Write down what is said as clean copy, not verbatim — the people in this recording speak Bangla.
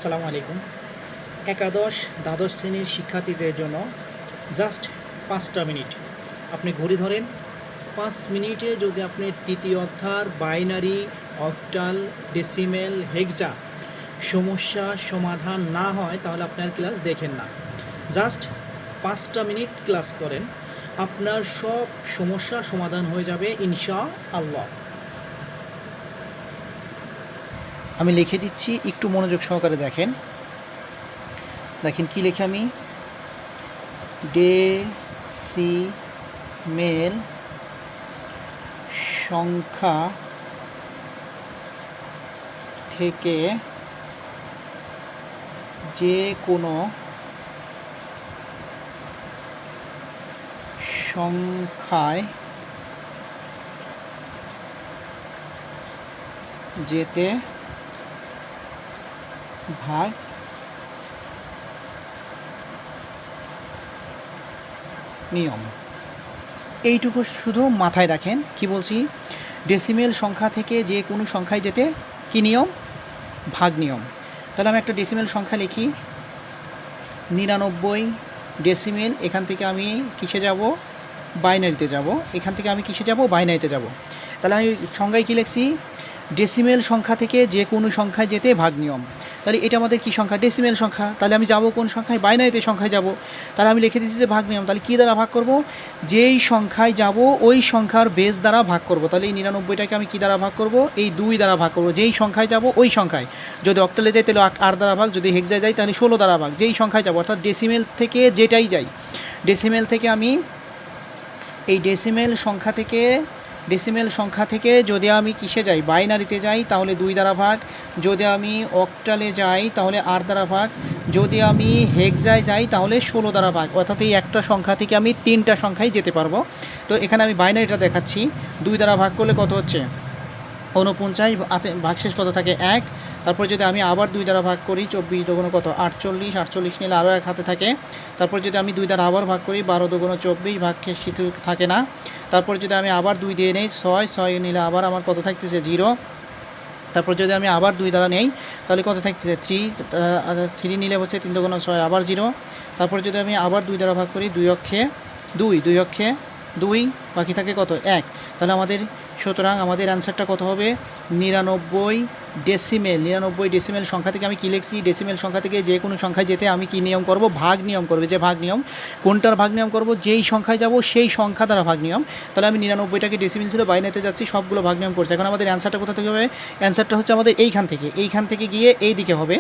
আসসালামু আলাইকুম। একাদশ দ্বাদশ শ্রেণীর শিক্ষার্থীদের জন্য জাস্ট 5টা মিনিট আপনি ঘড়ি ধরেন। 5 মিনিটে যদি আপনি তৃতীয় অধ্যায় বাইনারি, অক্টাল, ডেসিমেল, হেক্সা সমস্যা সমাধান না হয় তাহলে আপনার ক্লাস দেখেন না। জাস্ট 5টা মিনিট ক্লাস করেন, আপনার সব সমস্যা সমাধান হয়ে যাবে ইনশাআল্লাহ। আমি লিখে দিচ্ছি, একটু মনোযোগ সহকারে দেখেন কি লিখে আমি ডেসিমেল সংখ্যা থেকে যে কোনো সংখ্যায় যেতে ভাগ নিয়ম। এইটুকু শুধু মাথায় রাখেন। কি বলছি? ডেসিমেল সংখ্যা থেকে যে কোনো সংখ্যায় যেতে কি নিয়ম? ভাগ নিয়ম। তাহলে আমি একটা ডেসিমেল সংখ্যা লিখি 99 ডেসিমেল। এখান থেকে আমি কিসে যাব? বাইনারিতে যাব। এখান থেকে আমি কিসে যাব? বাইনারিতে যাব। তাহলে আমি সংজ্ঞায় কী লিখছি? ডেসিমেল সংখ্যা থেকে যে কোনো সংখ্যায় যেতে ভাগ নিয়ম। তাহলে এটা আমাদের কি সংখ্যা? ডেসিমেল সংখ্যা। তাহলে আমি যাব কোন সংখ্যায়? বাইনারিতে সংখ্যায় যাব। তাহলে আমি লিখে দিচ্ছি যে ভাগ নিয়ম। তাহলে কী দ্বারা ভাগ করব? যেই সংখ্যায় যাব ওই সংখ্যার বেস দ্বারা ভাগ করব। তাহলে এই 99টাকে আমি কী দ্বারা ভাগ করব? এই 2 দ্বারা ভাগ করব। যেই সংখ্যায় যাব ওই সংখ্যায়, যদি অক্টালে যাই তাহলে 8 দ্বারা ভাগ, যদি হেক্সায় যাই তাহলে 16 দ্বারা ভাগ। যেই সংখ্যায় যাব, অর্থাৎ ডেসিমেল থেকে যেটাই যাই, ডেসিমেল থেকে আমি এই ডেসিমেল সংখ্যা থেকে যদি আমি কিসে যাই? বাইনারিতে যাই তাহলে 2 দ্বারা ভাগ, যদি আমি অক্টালে যাই তাহলে 8 দ্বারা ভাগ, যদি আমি হেক্সায় যাই তাহলে 16 দ্বারা ভাগ। অর্থাৎ এই একটা সংখ্যা থেকে আমি 3টা সংখ্যায় যেতে পারবো। তো এখানে আমি বাইনারিটা দেখাচ্ছি। 2 দ্বারা ভাগ করলে কত হচ্ছে? 49। ভাগশেষ কত থাকে? 1। তারপর যদি আমি আবার 2 দ্বারা ভাগ করি, 24 দুগুণ কত? 48। 48 নিলে আরও 1 হাতে থাকে। তারপর যদি আমি 2 দ্বারা আবার ভাগ করি, 12 দুগুণ 24, ভাগশেষ কিছু থাকে না। তারপর যদি আমি আবার 2 দিয়ে নেই, 6 নিলে আবার আমার কত থাকতেছে? 0। তারপর যদি আমি আবার 2 দ্বারা নেই তাহলে কত থাকতেছে? 3 নিলে হচ্ছে 3 দুগুণ 6, আবার 0। তারপর যদি আমি আবার 2 দ্বারা ভাগ করি, 2 অক্ষে 2, বাকি থাকে কত? 1। তাহলে সুতরাং আমাদের অ্যান্সারটা কত হবে? 99 ডেসিমেল। 99 ডেসিমেল সংখ্যা থেকে আমি কী লিখছি? ডেসিমেল সংখ্যা থেকে যে কোনো সংখ্যায় যেতে আমি কী নিয়ম করব? ভাগ নিয়ম করবে। যে ভাগ নিয়ম, কোনটার ভাগ নিয়ম করব? যেই সংখ্যায় যাব সেই সংখ্যা দ্বারা ভাগ নিয়ম। তাহলে আমি 99টাকে ডেসিমেল ছিল বাইনারিতে যাচ্ছি, সবগুলো ভাগ নিয়ম করছি। এখন আমাদের অ্যান্সারটা কোথা থেকে হবে? অ্যান্সারটা হচ্ছে আমাদের এইখান থেকে গিয়ে এই দিকে হবে।